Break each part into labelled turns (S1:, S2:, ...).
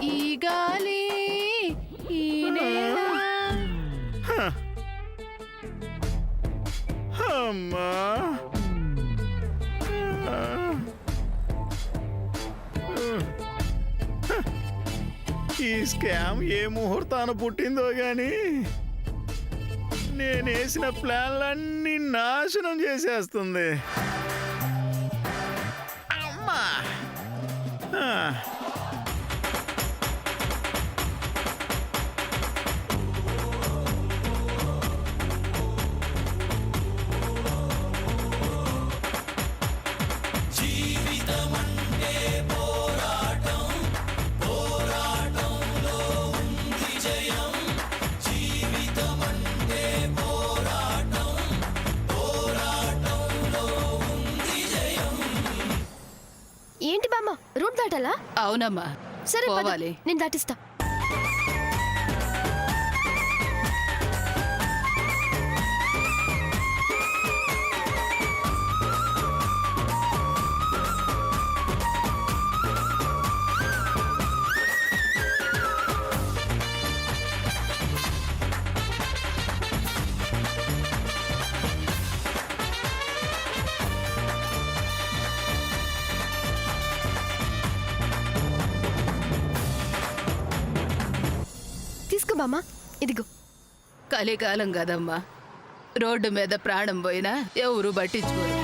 S1: ఈ గాలి ఈ నేల.
S2: అమ్మా ఈ స్కామ్ ఏ ముహూర్తాన పుట్టిందో గాని నేను వేసిన ప్లాన్లన్నీ నాశనం చేసేస్తుంది. అమ్మా
S3: ఏంటి బామ్మ రూట్ దాటాలా?
S1: అవునమ్మా,
S3: సరే పద,
S1: పోవాలి.
S3: నేను దాటిస్తా. తీసుకో బామ్మ, ఇదిగో.
S1: కలికాలం కదమ్మా, రోడ్డు మీద ప్రాణం పోయినా ఎవరు పట్టించుకోరు.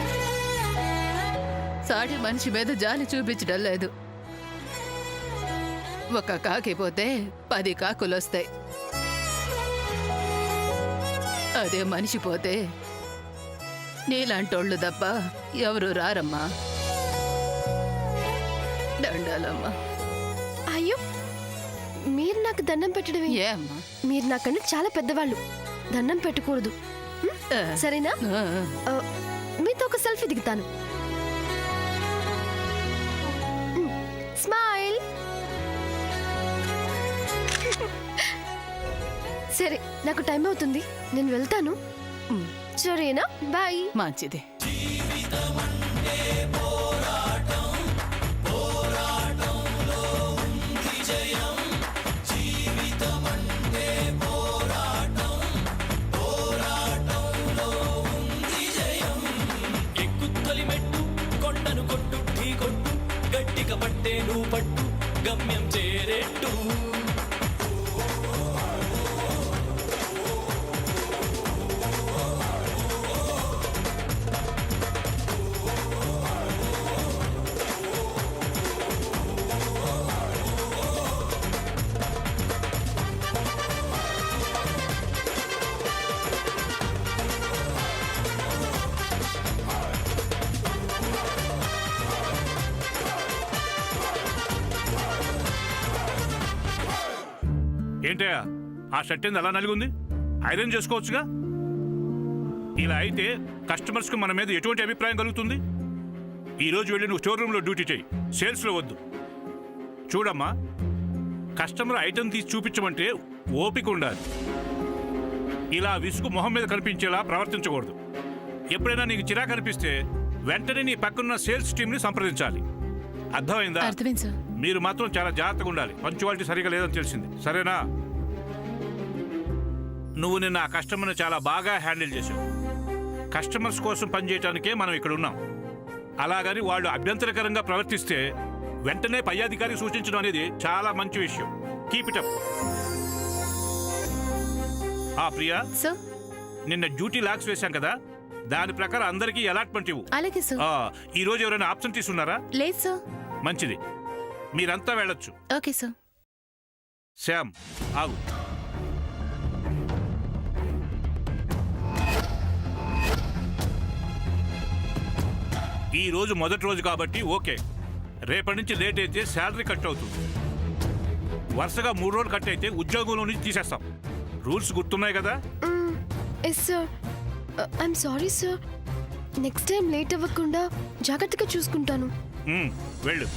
S1: సాటి మనిషి మీద జాలి చూపించడం లేదు. ఒక కాకి పోతే 10 కాకులొస్తాయి. అదే మనిషి పోతే నీలాంటోళ్ళు తప్ప ఎవరు రారమ్మా. దండాలమ్మా.
S3: అయ్యో, మీరు నాకు దండం పెట్టడమే.
S1: ఏ అమ్మా?
S3: మీరు నాకన్నా చాలా పెద్దవాళ్ళు, దండం పెట్టకూడదు. సరేనా? మీతో ఒక సెల్ఫీ దిగుతాను. స్మైల్. సరే, నాకు టైం అవుతుంది, నేను వెళ్తాను. సరేనా? బాయ్.
S1: మంచిది.
S4: పట్టేను పట్టు గమ్యం చేరేట్టు.
S5: ఏంటయ్యా ఆ షర్ట్ ఏంది అలా నలిగుంది? ఐరన్ చేసుకోవచ్చుగా. ఇలా అయితే కస్టమర్స్కి మన మీద ఎటువంటి అభిప్రాయం కలుగుతుంది? ఈరోజు వెళ్ళి నువ్వు స్టోర్ రూమ్లో డ్యూటీ చేయి, సేల్స్లో వద్దు. చూడమ్మా, కస్టమర్ ఐటెం తీసి చూపించమంటే ఓపిక ఉండాలి. ఇలా విసుగు మొహం మీద కనిపించేలా ప్రవర్తించకూడదు. ఎప్పుడైనా నీకు చిరాకు అనిపిస్తే వెంటనే నీ పక్కనున్న సేల్స్ టీంని సంప్రదించాలి. అర్థమైందా?
S1: అర్థమైంది సార్.
S5: మీరు మాత్రం చాలా జాగ్రత్తగా ఉండాలి. పంచువాలిటీ సరిగా లేదని తెలిసింది, సరేనా? నువ్వు నిన్న ఆ కస్టమర్ని చాలా బాగా హ్యాండిల్ చేసావు. కస్టమర్స్ కోసం పనిచేయడానికే మనం ఇక్కడ ఉన్నాం. అలాగని వాళ్ళు అభ్యంతరకరంగా ప్రవర్తిస్తే వెంటనే పై అధికారికి సూచించడం అనేది చాలా మంచి విషయం. Keep it up. ప్రియా, నిన్న డ్యూటీ లాక్స్ వేశాం కదా, దాని ప్రకారం అందరికీ అలాట్మెంట్ ఇవ్వు.
S1: అలాగే సార్.
S5: ఈ రోజు ఎవరైనా ఆబ్సెంటీస్ ఉన్నారా?
S1: లేదు సార్.
S5: మంచిది, మీరంతా వెళ్ళొచ్చు.
S1: Okay sir.
S5: శ్యామ్, ఆగు. ఈ రోజు మొదటి రోజు కాబట్టి ఓకే. రేపటి నుంచి లేట్ అయితే శాలరీ కట్ అవుతుంది. వరుసగా 3 రోజులు కట్ అయితే ఉద్యోగంలో నుంచి తీసేస్తాం. రూల్స్ గుర్తున్నాయి కదా?
S3: Yes sir. I'm sorry sir. Next time late అవ్వకుండా జాగ్రత్తగా చూసుకుంటాను.
S5: వెళ్ళు.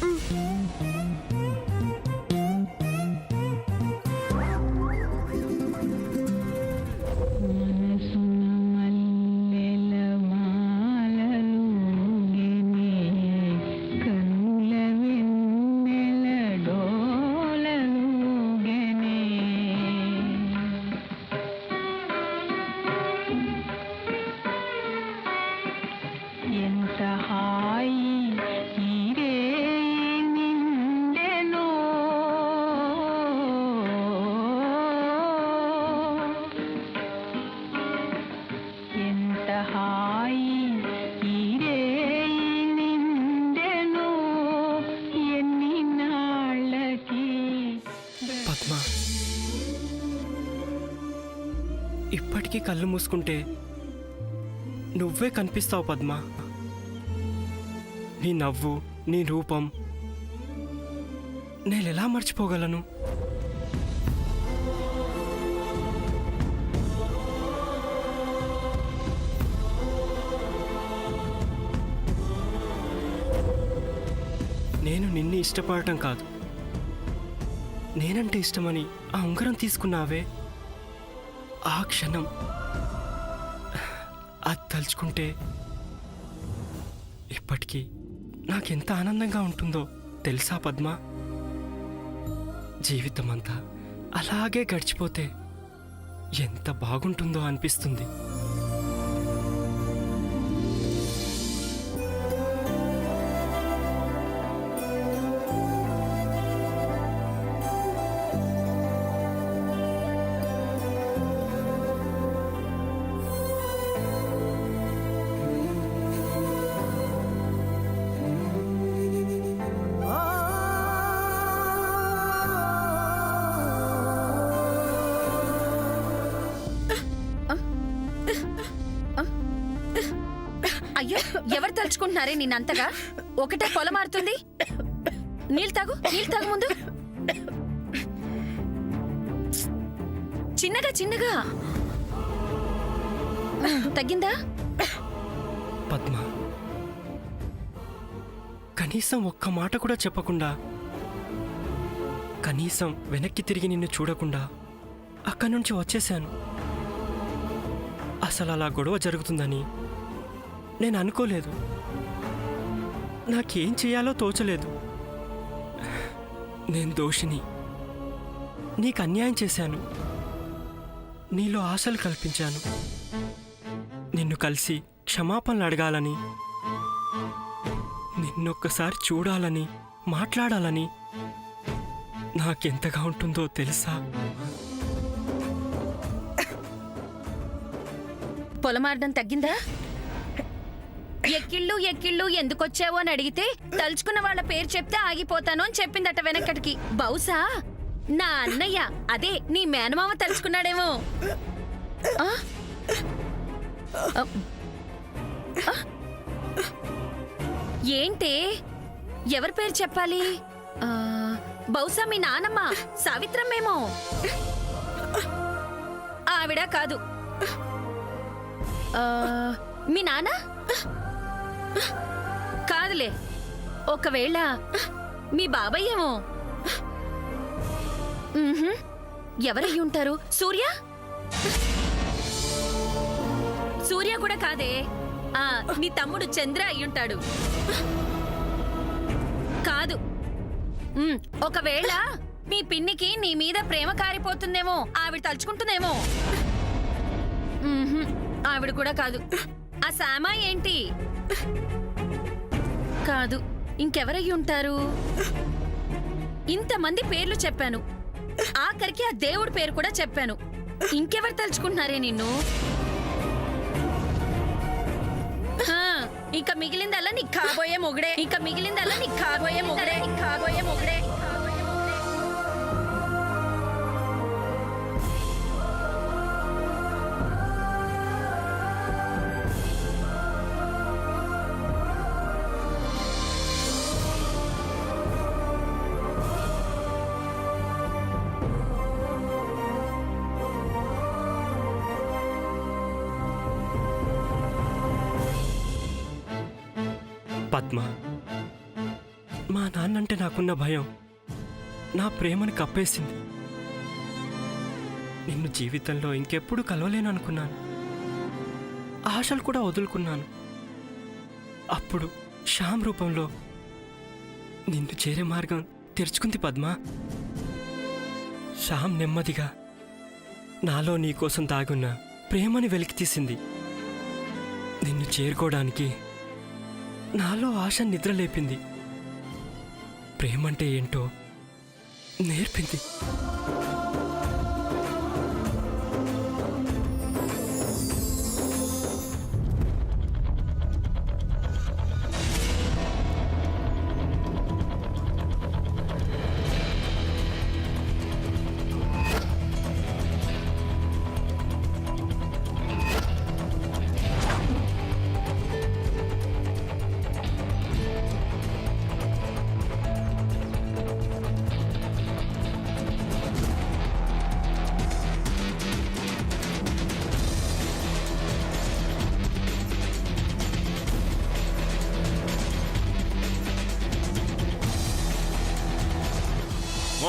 S6: ఇప్పటికీ కళ్ళు మూసుకుంటే నువ్వే కనిపిస్తావు పద్మ. నీ నవ్వు, నీ రూపం నేనెలా మర్చిపోగలను? నేను నిన్ను ఇష్టపడటం కాదు, నేనంటే ఇష్టమని ఆ ఉంగరం తీసుకున్నావే, ఆ క్షణం అది తలుచుకుంటే ఇప్పటికీ నాకెంత ఆనందంగా ఉంటుందో తెలుసా పద్మ? జీవితం అంతా అలాగే గడిచిపోతే ఎంత బాగుంటుందో అనిపిస్తుంది.
S7: అయ్యో, ఎవరు తలుచుకుంటున్నారే నిన్నంతగా? ఒకటే పొలమారుతుంది. నీళ్ళు తాగు ముందు. చిన్నగా చిన్నగా. తగ్గిందా?
S6: పద్మ, కనీసం ఒక్క మాట కూడా చెప్పకుండా, కనీసం వెనక్కి తిరిగి నిన్ను చూడకుండా అక్కడి నుంచి వచ్చేశాను. అసలు అలా గొడవ జరుగుతుందని నేను అనుకోలేదు. నాకేం చేయాలో తోచలేదు. నేను దోషిని. నీకు అన్యాయం చేశాను. నీలో ఆశలు కల్పించాను. నిన్ను కలిసి క్షమాపణలు అడగాలని, నిన్నొక్కసారి చూడాలని, మాట్లాడాలని నాకెంతగా ఉంటుందో తెలుసా?
S7: పొలమారడం తగ్గిందా? ఎక్కిళ్ళు ఎందుకొచ్చావు అని అడిగితే తలుచుకున్న వాళ్ళ పేరు చెప్తే ఆగిపోతాను అని చెప్పిందట వెనకటికి. బహుశా నా అన్నయ్య, అదే నీ మేనమామ తలుచుకున్నాడేమో. ఏంటే, ఎవరి పేరు చెప్పాలి? బహుశా మీ నానమ్మ సావిత్రమ్మేమో. ఆవిడ కాదు. మీ నాన్న కాదులే. ఒకవేళ మీ బాబాయ్ ఏమో. ఎవరయ్యి ఉంటారు? సూర్య? సూర్య కూడా కాదే. నీ తమ్ముడు చంద్ర అయ్యుంటాడు. కాదు. ఒకవేళ మీ పిన్నికి నీ మీద ప్రేమ కారిపోతుందేమో, ఆవిడ తలుచుకుంటుందేమో. ఆవిడ కూడా కాదు. ఆ సామా ఏంటి? కాదు. ఇంకెవరయ్యి ఉంటారు? ఇంతమంది పేర్లు చెప్పాను, ఆఖరికి ఆ దేవుడి పేరు కూడా చెప్పాను. ఇంకెవరు తలుచుకుంటున్నారే నిన్ను? ఇంకా మిగిలిందల్లా నీకు కాబోయే మొగుడే.
S6: పద్మ, మా నాన్నంటే నాకున్న భయం నా ప్రేమని కప్పేసింది. నిన్ను జీవితంలో ఇంకెప్పుడు కలవలేను అనుకున్నాను. ఆశలు కూడా వదులుకున్నాను. అప్పుడు శ్యామ్ రూపంలో నిన్ను చేరే మార్గం తెరుచుకుంది పద్మ. శ్యామ్ నెమ్మదిగా నాలో నీకోసం దాగున్న ప్రేమని వెలికితీసింది. నిన్ను చేరుకోవడానికి నాలో ఆశ నిద్రలేపింది. ప్రేమంటే ఏంటో నేర్పింది.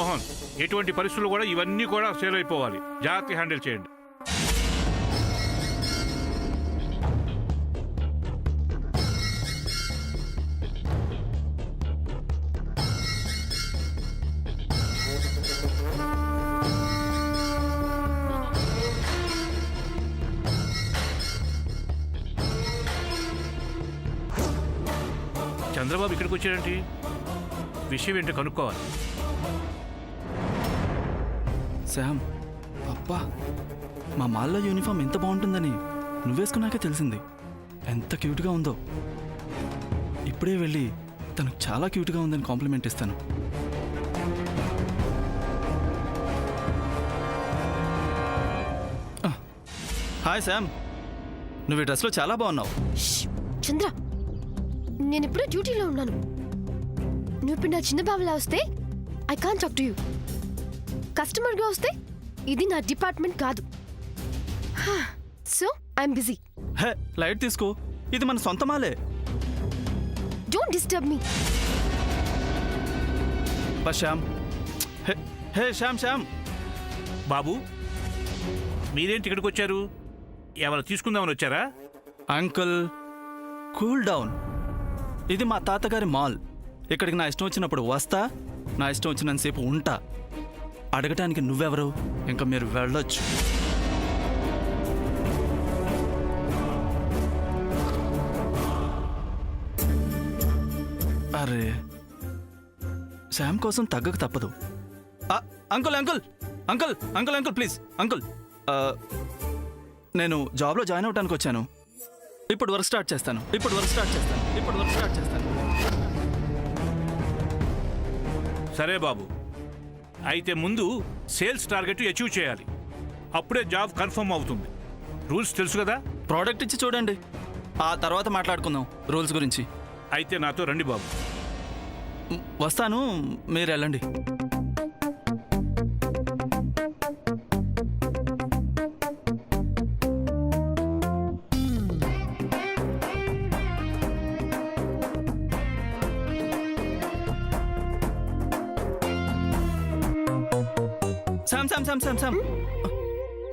S5: మోహన్, ఎటువంటి పరిస్థితులు కూడా ఇవన్నీ కూడా సేల్ అయిపోవాలి. జాగ్రత్తగా హ్యాండిల్ చేయండి. చంద్రబాబు ఇక్కడికి వచ్చాడంటే విషయం ఏంటో కనుక్కోవాలి.
S8: శామ్, అబ్బా, మా మాల్లో యూనిఫామ్ ఎంత బాగుంటుందని నువ్వేసుకున్నాకే తెలిసింది. ఎంత క్యూట్గా ఉందో. ఇప్పుడే వెళ్ళి తనకు చాలా క్యూట్గా ఉందని కాంప్లిమెంట్ ఇస్తాను. హాయ్ శామ్, నువ్వు ఈ డ్రెస్లో చాలా బాగున్నావు.
S3: ష్! చంద్ర, నేను ఇప్పుడు డ్యూటీలో ఉన్నాను. నువ్వు ఇప్పుడు నా చిన్న బాబులా వస్తే I can't talk to you. కస్టమర్గా వస్తే ఇది నా డిపార్ట్మెంట్ కాదు. So I'm busy.
S8: Hey, light తీసుకో, ఇది మన సొంత మాలే.
S3: Don't disturb me.
S8: బా శ్యామ్. హే హే శ్యామ్, శ్యామ్.
S5: బాబు, మీరేంటి ఇక్కడికి వచ్చారు? ఏమైనా తీసుకుందామని వచ్చారా?
S8: Uncle, cool down. ఇది మా తాతగారి మాల్. ఇక్కడికి నా ఇష్టం వచ్చినప్పుడు వస్తా, నా ఇష్టం వచ్చినంతసేపు ఉంటా. అడగటానికి నువ్వెవరు? ఇంకా మీరు వెళ్ళొచ్చు. అరే, శ్యామ్ కోసం తగ్గక తప్పదు. Uncle uncle uncle uncle uncle please uncle, నేను జాబ్లో జాయిన్ అవ్వడానికి వచ్చాను. ఇప్పుడు వర్క్ స్టార్ట్ చేస్తాను.
S5: సరే బాబు, అయితే ముందు సేల్స్ టార్గెట్ అచీవ్ చేయాలి. అప్పుడే జాబ్ కన్ఫర్మ్ అవుతుంది. రూల్స్ తెలుసు కదా?
S8: ప్రోడక్ట్ ఇచ్చి చూడండి, ఆ తర్వాత మాట్లాడుకుందాం రూల్స్ గురించి.
S5: అయితే నాతో రండి బాబు.
S8: వస్తాను, మీరు వెళ్ళండి. శామ్,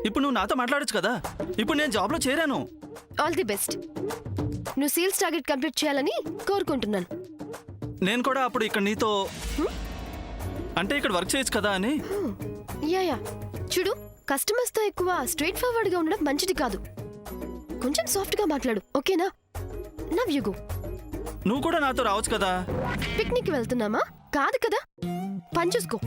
S8: ఇప్పుడు నువ్వు నాతో మాట్లాడొచ్చు కదా. ఇప్పుడు నేను జాబ్లో చేరాను.
S3: All the best. నువ్వు సేల్స్ టార్గెట్ కంప్లీట్ చేయాలని కోరుకుంటున్నాను.
S8: నేను కూడా అప్పుడు ఇక్కడ నీతో అంటే ఇక్కడ వర్క్ చేయొచ్చు కదా అని.
S3: యా చూడు, కస్టమర్స్తో ఎక్కువ స్ట్రైట్ ఫార్వర్డ్గా ఉండడం మంచిది కాదు. కొంచెం సాఫ్ట్గా మాట్లాడు, ఓకేనా? Now you go.
S8: నువ్వు కూడా నాతో రావచ్చు కదా.
S3: పిక్నిక్ వెళ్తున్నామా? కాదు కదా, పని చూసుకో.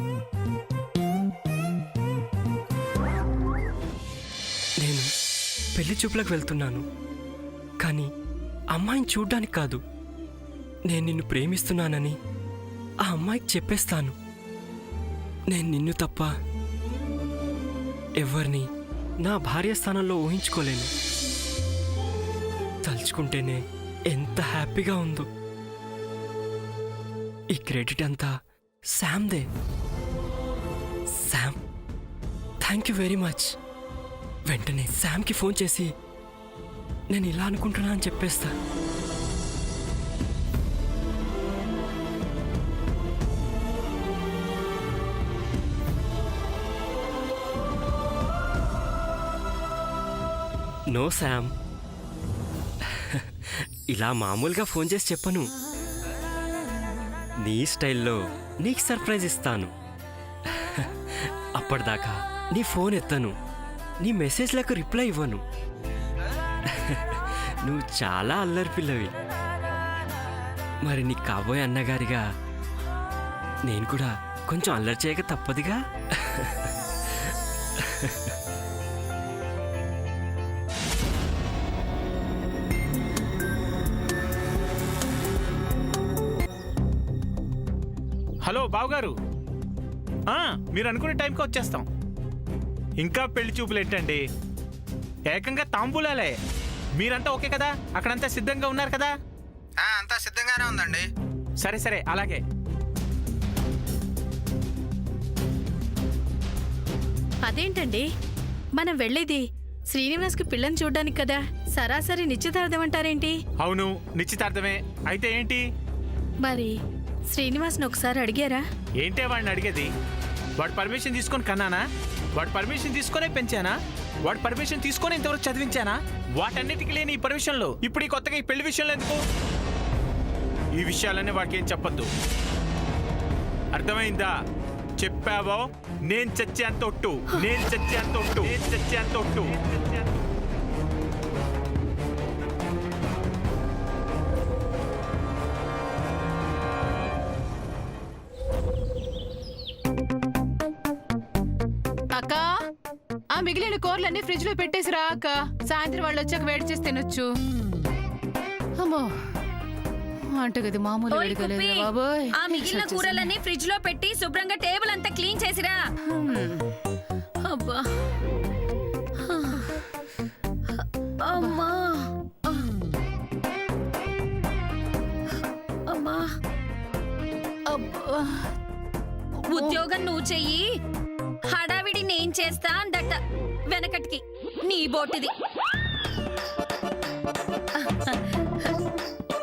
S6: నేను పెళ్లి చూపులకు వెళ్తున్నాను, కానీ అమ్మాయిని చూడ్డానికి కాదు. నేను నిన్ను ప్రేమిస్తున్నానని ఆ అమ్మాయికి చెప్పేస్తాను. నేను నిన్ను తప్ప ఎవరిని నా భార్య స్థానంలో ఊహించుకోలేను. తలుచుకుంటేనే ఎంత హ్యాపీగా ఉందో. ఈ క్రెడిట్ అంతా శామ్దే. Sam, thank you very much. వెంటనే శామ్కి ఫోన్ చేసి నేను ఇలా అనుకుంటున్నా అని చెప్పేస్తా. నో శామ్, ఇలా మామూలుగా ఫోన్ చేసి చెప్పను. నీ స్టైల్లో నీకు సర్ప్రైజ్ ఇస్తాను. అప్పటిదాకా నీ ఫోన్ ఎత్తను, నీ మెసేజ్లకు రిప్లై ఇవ్వను. నువ్వు చాలా అల్లరి పిల్లవి. మరి నీ కాబోయే అన్నగారిగా నేను కూడా కొంచెం అల్లరి చేయక తప్పదుగా.
S2: హలో బావగారు, మీరు అనుకునే టైంకి వచ్చేస్తాం. ఇంకా పెళ్లి చూపులు ఏంటండి, ఏకంగా తాంబూలాలే. మీరంతా ఓకే కదా? అక్కడంతా సిద్ధంగా ఉన్నారు కదా?
S9: అంతా సిద్ధంగానే ఉందండి.
S2: సరే సరే, అలాగే.
S7: అదేంటండి, మనం వెళ్ళేది శ్రీనివాస్కి పిల్లని చూడ్డానికి కదా. సరాసరి నిశ్చితార్థం అంటారేంటి?
S2: అవును, నిశ్చితార్థమే. అయితే ఏంటి?
S7: మరి శ్రీనివాస్ని ఒకసారి అడిగారా?
S2: ఏంటే వాడిని అడిగేది? వాడు పర్మిషన్ తీసుకొని కన్నానా? వాడు పర్మిషన్ తీసుకొనే పెంచానా? వాడు పర్మిషన్ తీసుకొని ఇంతవరకు చదివించానా? వాటన్నిటికీ లేని ఈ పర్మిషన్లో ఇప్పుడు ఈ కొత్తగా ఈ పెళ్లి విషయంలో ఎందుకు? ఈ విషయాలన్నీ వాడికి ఏం చెప్పొద్దు, అర్థమైందా? చెప్పావో నేను చచ్చేంత ఒట్టు, నేను చచ్చేంత ఒట్టు, నేను చచ్చేంత ఒట్టు.
S1: అక్క, ఆ మిగిలిన కూరలన్నీ ఫ్రిడ్జ్ లో పెట్టేసిరా అక్క. సాయంత్రం వాళ్ళు వచ్చాక వేడి చేసి తినొచ్చు. అమ్మో, వంటగది మామూలు
S7: ఓయ్
S1: వేడిగలేదు
S7: కుప్పి,
S1: బాబోయ్.
S7: ఆ మిగిలిన కూరలన్నీ ఫ్రిడ్జ్ లో పెట్టి శుభ్రంగా టేబుల్ అంతా క్లీన్ చేసిరా. అబ్బా, అమ్మా, అమ్మా.
S1: అబ్బా.
S7: ఉద్యోగం నువ్వు చెయ్యి, హడావిడి నేను చేస్తా అందట వెనకటికి నీ బోటిది.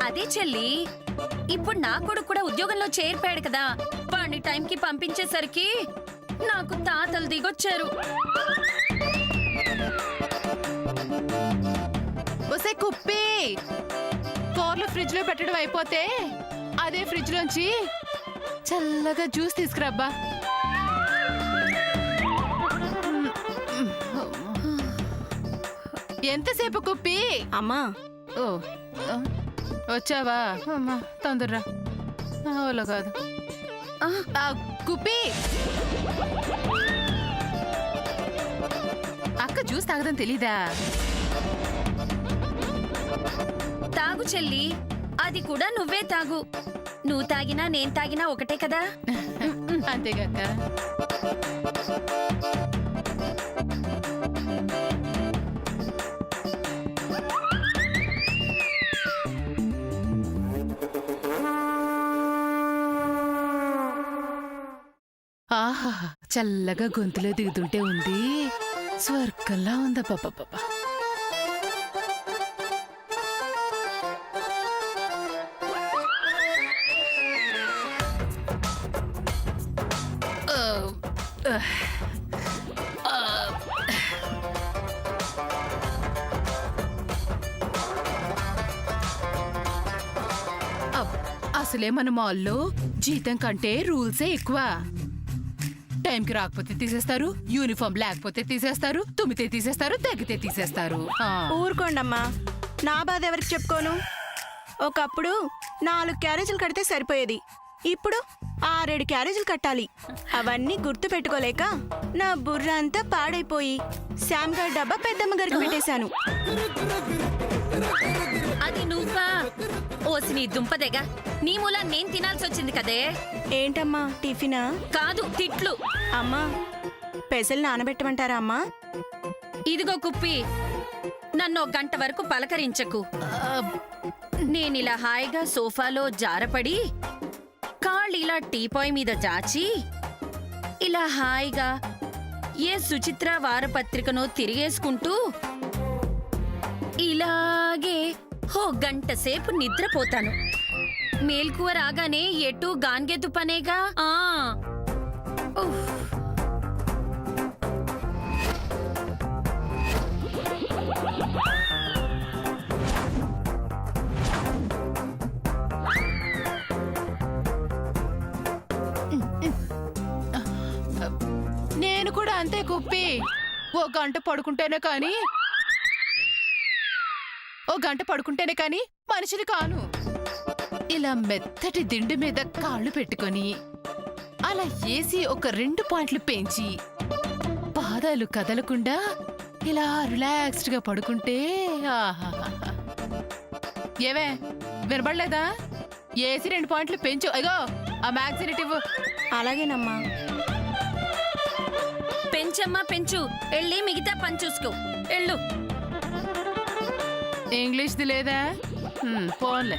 S7: అదే చెల్లి, ఇప్పుడు నా కొడుకు కూడా ఉద్యోగంలో చేరిపోయాడు కదా, వాడిని టైంకి పంపించేసరికి నాకు తాతలు దిగొచ్చారు.
S1: ఒసే కుప్పి, కూరలు ఫ్రిడ్జ్ లో పెట్టడం అయిపోతే అదే ఫ్రిడ్జ్ లోంచి చల్లగా జ్యూస్ తీసుకురాబ్బా. ఎంతసేపు కుప్పి?
S3: అమ్మా,
S1: ఓ, వచ్చావా? అమ్మా, తొందరరా. ఓలో కాదు. కుప్పి, అక్క జ్యూస్ తాగదని తెలీదా?
S7: తాగు చెల్లి, అది కూడా నువ్వే తాగు. నువ్వు తాగినా నేను తాగినా ఒకటే కదా.
S1: అంతేగాక. ఆహా, చల్లగా గొంతులో దిగుతుంటే ఉంది, స్వర్గంలా ఉందా పాప. అసలే మన మాల్లో జీతం కంటే రూల్సే ఎక్కువ. టైంకి రాకపోతే తీసేస్తారు, యూనిఫామ్ లేకపోతే తీసేస్తారు, తుమ్మితే తీసేస్తారు, తగ్గితే తీసేస్తారు.
S10: ఊరుకోండమ్మా, నా బాధ ఎవరికి చెప్పుకోను. ఒకప్పుడు 4 క్యారేజీలు కడితే సరిపోయేది, ఇప్పుడు 6-7 క్యారేజీలు కట్టాలి. అవన్నీ గుర్తు పెట్టుకోలేక నా బుర్ర అంతా పాడైపోయి శామ్ గారి డబ్బా పెద్దమ్మ గారికి పెట్టేశాను.
S7: అది నువ్వా? ఓసి నీ దుంపదేగా, నీ మూల నేను తినాల్సి వచ్చింది కదే.
S10: ఏంటమ్మా, టిఫినా?
S7: కాదు, తిట్లు.
S10: అమ్మా, పెసలు నానబెట్టమంటారా అమ్మా?
S7: ఇదిగో కుప్పి, నన్ను 1 గంట వరకు పలకరించకు. నేనిలా హాయిగా సోఫాలో జారపడి కాళ్ళు ఇలా టీపాయ్ మీద జాచి ఇలా హాయిగా ఏ సుచిత్ర వారపత్రికనో తిరిగేసుకుంటూ ఇలాగే 1 గంట సేపు నిద్రపోతాను. మేల్కువ రాగానే ఎటు గాన్గెతు పనేగా. ఉఫ్.
S1: నేను కూడా అంతే కుప్పి. 1 గంట పడుకుంటేనే కానీ మనిషిని కాను. ఇలా మెత్తటి దిండు మీద కాళ్ళు పెట్టుకొని అలా ఏసి ఒక 2 పాయింట్లు పెంచి పాదాలు కదలకుండా ఇలా రిలాక్స్డ్ గా పడుకుంటే ఏవే వినబడలేదా? ఏసి 2 పాయింట్లు పెంచు. అయ్యో, ఆ మ్యాగ్జిన్ ఇవ్వు.
S10: అలాగేనమ్మా.
S7: పెంచమ్మా పెంచు, వెళ్ళి మిగతా పని చూసుకో. వెళ్ళు.
S1: ఇంగ్లీష్ది లేదా? పోన్లే.